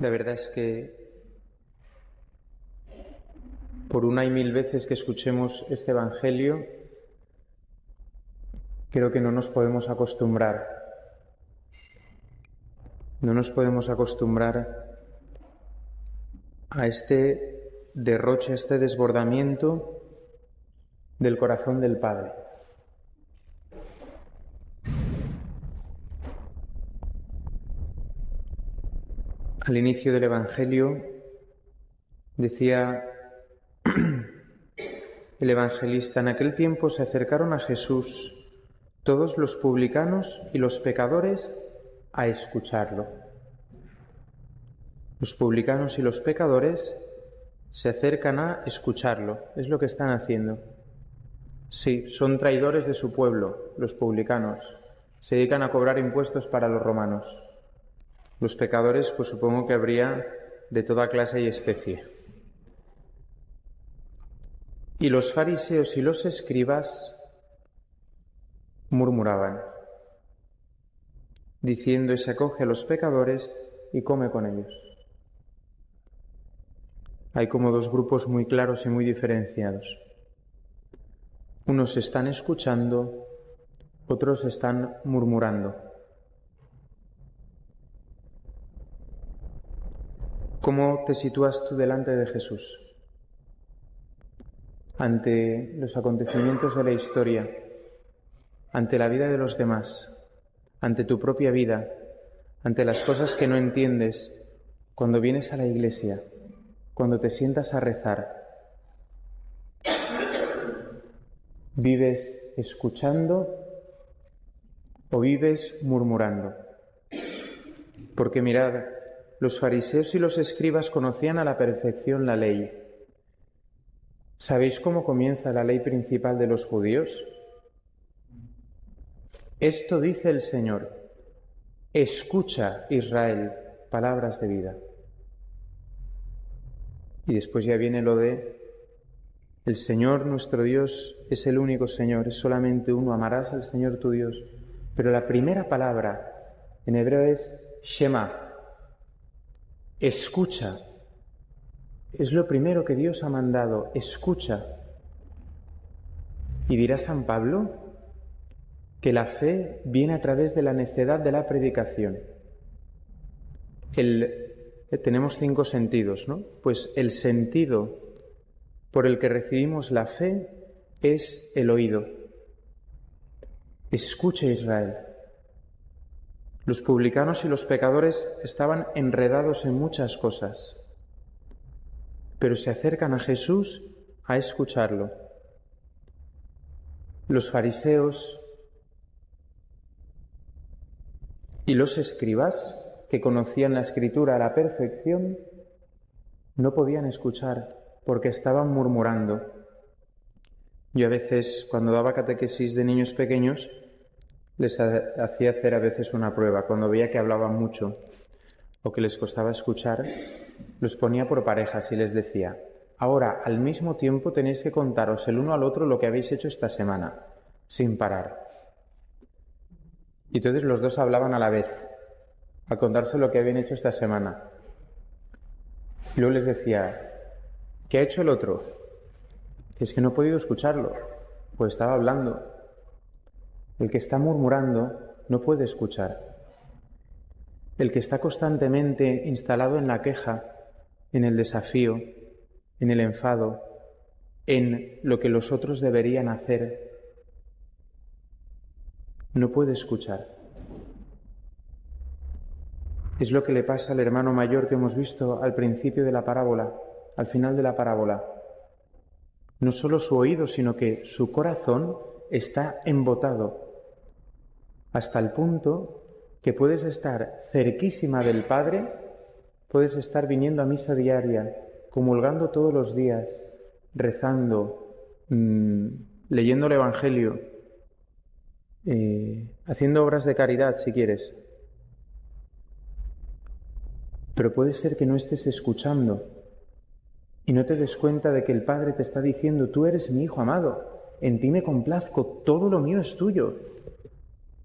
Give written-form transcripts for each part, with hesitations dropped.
La verdad es que por una y mil veces que escuchemos este Evangelio, creo que no nos podemos acostumbrar. No nos podemos acostumbrar a este derroche, a este desbordamiento del corazón del Padre. Al inicio del Evangelio decía el evangelista: en aquel tiempo se acercaron a Jesús todos los publicanos y los pecadores a escucharlo. Los publicanos y los pecadores se acercan a escucharlo, es lo que están haciendo. Sí, son traidores de su pueblo, los publicanos. Se dedican a cobrar impuestos para los romanos. Los pecadores, pues supongo que habría de toda clase y especie. Y los fariseos y los escribas murmuraban, diciendo: se acoge a los pecadores y come con ellos. Hay como dos grupos muy claros y muy diferenciados. Unos están escuchando, otros están murmurando. ¿Cómo te sitúas tú delante de Jesús? Ante los acontecimientos de la historia, ante la vida de los demás, ante tu propia vida, ante las cosas que no entiendes, cuando vienes a la iglesia, cuando te sientas a rezar. ¿Vives escuchando o vives murmurando? Porque mirad, los fariseos y los escribas conocían a la perfección la ley. ¿Sabéis cómo comienza la ley principal de los judíos? Esto dice el Señor: escucha, Israel, palabras de vida. Y después ya viene lo de: el Señor nuestro Dios es el único Señor, es solamente uno, amarás al Señor tu Dios. Pero la primera palabra en hebreo es Shema, escucha. Es lo primero que Dios ha mandado, escucha. Y dirá San Pablo que la fe viene a través de la necedad de la predicación. Tenemos 5 sentidos, ¿no? Pues el sentido por el que recibimos la fe es el oído. Escucha, Israel. Los publicanos y los pecadores estaban enredados en muchas cosas, pero se acercan a Jesús a escucharlo. Los fariseos y los escribas, que conocían la Escritura a la perfección, no podían escuchar porque estaban murmurando. Yo a veces, cuando daba catequesis de niños pequeños, les hacía hacer a veces una prueba. Cuando veía que hablaban mucho o que les costaba escuchar, los ponía por parejas y les decía: ahora, al mismo tiempo tenéis que contaros el uno al otro lo que habéis hecho esta semana, sin parar. Y entonces los dos hablaban a la vez, a contarse lo que habían hecho esta semana. Y luego les decía: ¿qué ha hecho el otro? Que es que no he podido escucharlo, pues estaba hablando. El que está murmurando no puede escuchar. El que está constantemente instalado en la queja, en el desafío, en el enfado, en lo que los otros deberían hacer, no puede escuchar. Es lo que le pasa al hermano mayor que hemos visto al principio de la parábola, al final de la parábola. No solo su oído, sino que su corazón está embotado, hasta el punto que puedes estar cerquísima del Padre, puedes estar viniendo a misa diaria, comulgando todos los días, rezando, leyendo el Evangelio, haciendo obras de caridad si quieres. Pero puede ser que no estés escuchando y no te des cuenta de que el Padre te está diciendo: tú eres mi Hijo amado, en ti me complazco, todo lo mío es tuyo.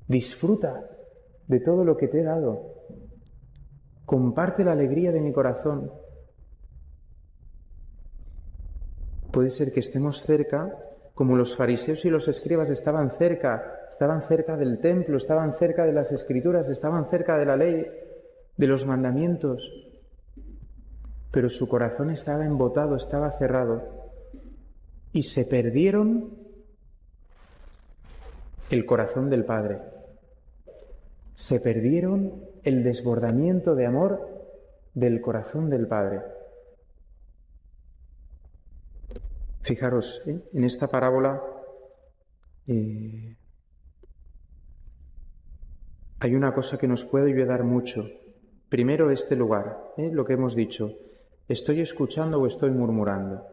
Disfruta de todo lo que te he dado. comparte la alegría de mi corazón. Puede ser que estemos cerca, como los fariseos y los escribas estaban cerca del templo, estaban cerca de las escrituras, estaban cerca de la ley, de los mandamientos, pero su corazón estaba embotado, estaba cerrado, y se perdieron el corazón del Padre. Se perdieron el desbordamiento de amor del corazón del Padre. Fijaros, en esta parábola hay una cosa que nos puede ayudar mucho. Primero, este lugar, lo que hemos dicho. ¿Estoy escuchando o estoy murmurando?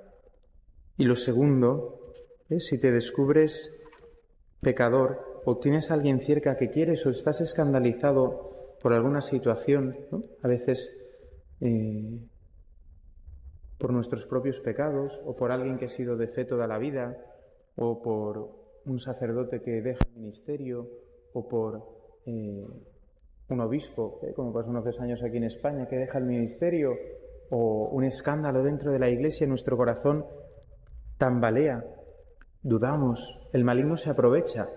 Y lo segundo, si te descubres pecador o tienes a alguien cerca que quieres o estás escandalizado por alguna situación, ¿no? A veces por nuestros propios pecados, o por alguien que ha sido de fe toda la vida, o por un sacerdote que deja el ministerio, o por un obispo, como pasó unos 2 años aquí en España, que deja el ministerio, o un escándalo dentro de la Iglesia, nuestro corazón tambalea, dudamos, el maligno se aprovecha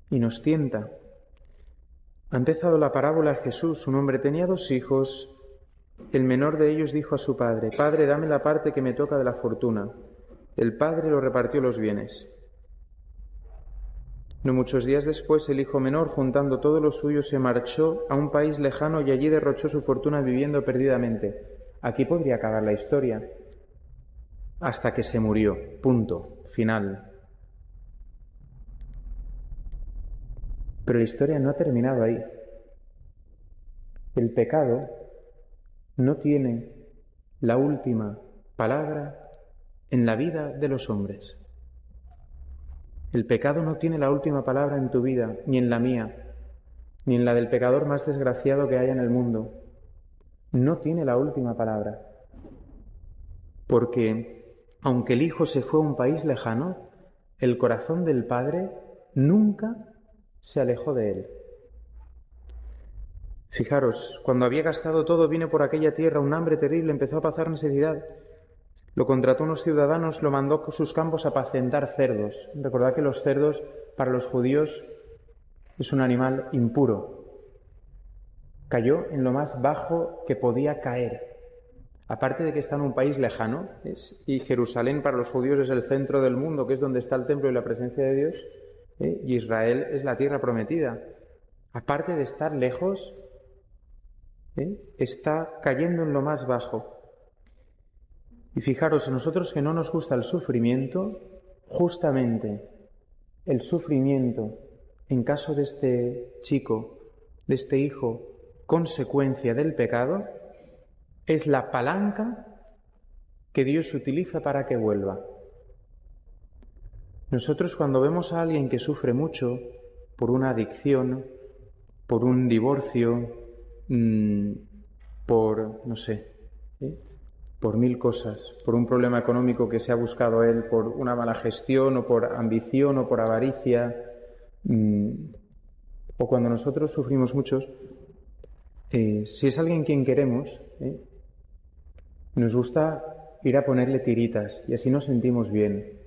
y nos tienta. Ha empezado la parábola Jesús. Un hombre tenía 2 hijos. El menor de ellos dijo a su padre: «Padre, dame la parte que me toca de la fortuna». El padre lo repartió los bienes. No muchos días después, el hijo menor, juntando todo lo suyo, se marchó a un país lejano y allí derrochó su fortuna viviendo perdidamente. Aquí podría acabar la historia. Hasta que se murió. Punto. Final. Pero la historia no ha terminado ahí. El pecado no tiene la última palabra en la vida de los hombres. El pecado no tiene la última palabra en tu vida, ni en la mía, ni en la del pecador más desgraciado que haya en el mundo. No tiene la última palabra. Porque, aunque el Hijo se fue a un país lejano, el corazón del Padre nunca se alejó de él. Fijaros, cuando había gastado todo, vino por aquella tierra un hambre terrible, empezó a pasar necesidad. Lo contrató unos ciudadanos, lo mandó a sus campos a apacentar cerdos. Recordad que los cerdos, para los judíos, es un animal impuro. Cayó en lo más bajo que podía caer. Aparte de que está en un país lejano, y Jerusalén para los judíos es el centro del mundo, que es donde está el templo y la presencia de Dios, y Israel es la tierra prometida. Aparte de estar lejos, está cayendo en lo más bajo. Y fijaros, a nosotros que no nos gusta el sufrimiento, justamente el sufrimiento, en caso de este chico, de este hijo, consecuencia del pecado, es la palanca que Dios utiliza para que vuelva. Nosotros, cuando vemos a alguien que sufre mucho por una adicción, por un divorcio, por, no sé, por 1000 cosas, por un problema económico que se ha buscado él, por una mala gestión, o por ambición, o por avaricia, o cuando nosotros sufrimos muchos, si es alguien quien queremos, nos gusta ir a ponerle tiritas y así nos sentimos bien,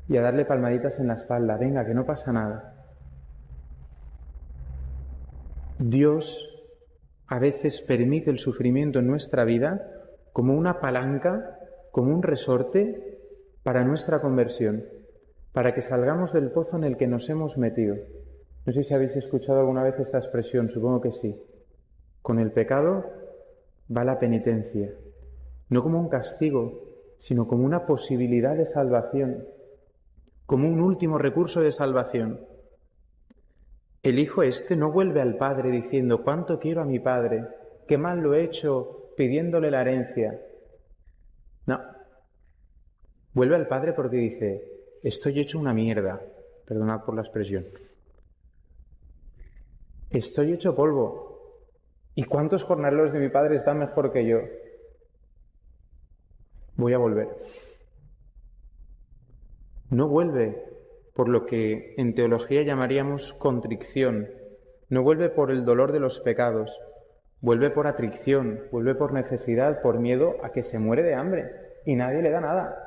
y a darle palmaditas en la espalda. Venga, que no pasa nada. Dios a veces permite el sufrimiento en nuestra vida como una palanca, como un resorte para nuestra conversión, para que salgamos del pozo en el que nos hemos metido. No sé si habéis escuchado alguna vez esta expresión, supongo que sí. Con el pecado va la penitencia, no como un castigo, sino como una posibilidad de salvación, como un último recurso de salvación. El hijo no vuelve al padre diciendo: «¿Cuánto quiero a mi padre? ¿Qué mal lo he hecho pidiéndole la herencia?». No. Vuelve al padre porque dice: «Estoy hecho una mierda». Perdonad por la expresión. Estoy hecho polvo. ¿Y cuántos jornaleros de mi padre están mejor que yo? Voy a volver. No vuelve por lo que en teología llamaríamos contrición. No vuelve por el dolor de los pecados. vuelve por atracción, vuelve por necesidad, por miedo a que se muere de hambre y nadie le da nada.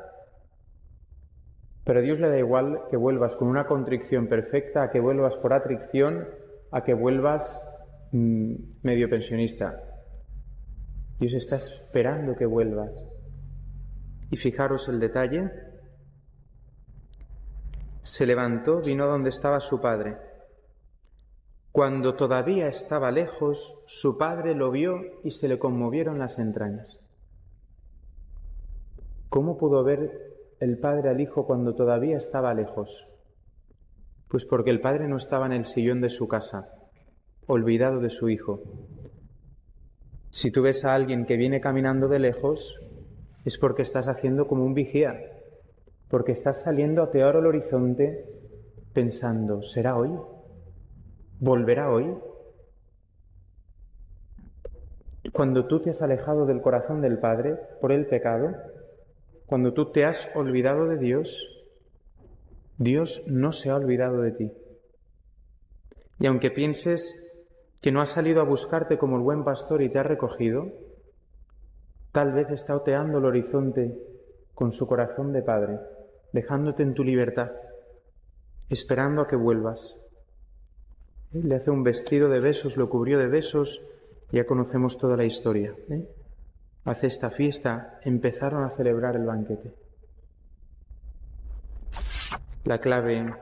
Pero a Dios le da igual que vuelvas con una contrición perfecta, a que vuelvas por atracción, a que vuelvas medio pensionista. Dios está esperando que vuelvas. Y fijaros el detalle. Se levantó, vino donde estaba su padre. Cuando todavía estaba lejos, su padre lo vio y se le conmovieron las entrañas. ¿Cómo pudo ver el padre al hijo cuando todavía estaba lejos? Pues porque el padre no estaba en el sillón de su casa, olvidado de su hijo. Si tú ves a alguien que viene caminando de lejos, es porque estás haciendo como un vigía, porque estás saliendo a otear el horizonte pensando, ¿será hoy? ¿Volverá hoy? Cuando tú te has alejado del corazón del Padre por el pecado, cuando tú te has olvidado de Dios, Dios no se ha olvidado de ti. Y aunque pienses que no ha salido a buscarte como el buen pastor y te ha recogido, tal vez está oteando el horizonte con su corazón de Padre, dejándote en tu libertad, esperando a que vuelvas. Él le hace un vestido de besos, lo cubrió de besos, ya conocemos toda la historia. Hace esta fiesta, empezaron a celebrar el banquete. La clave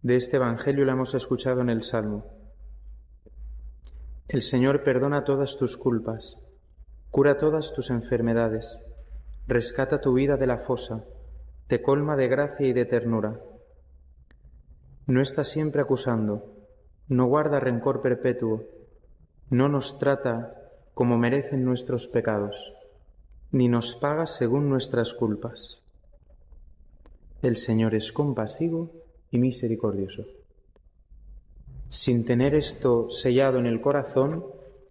de este Evangelio la hemos escuchado en el Salmo. El Señor perdona todas tus culpas, cura todas tus enfermedades, rescata tu vida de la fosa, te colma de gracia y de ternura. No está siempre acusando, no guarda rencor perpetuo, no nos trata como merecen nuestros pecados, ni nos paga según nuestras culpas. El Señor es compasivo y misericordioso. Sin tener esto sellado en el corazón,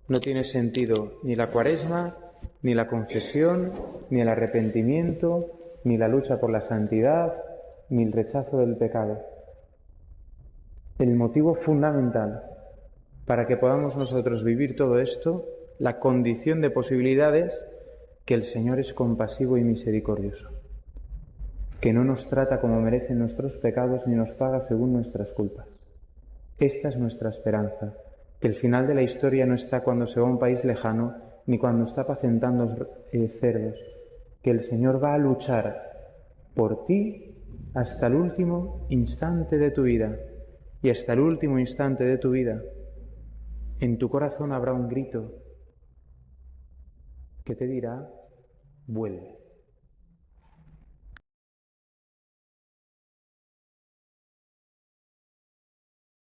no tiene sentido ni la Cuaresma, ni la confesión, ni el arrepentimiento, ni la lucha por la santidad, ni el rechazo del pecado. El motivo fundamental para que podamos nosotros vivir todo esto, la condición de posibilidades, que el Señor es compasivo y misericordioso, que no nos trata como merecen nuestros pecados ni nos paga según nuestras culpas. Esta es nuestra esperanza, que el final de la historia no está cuando se va a un país lejano ni cuando está apacentando cerdos, que el Señor va a luchar por ti hasta el último instante de tu vida, y hasta el último instante de tu vida en tu corazón habrá un grito que te dirá, vuelve.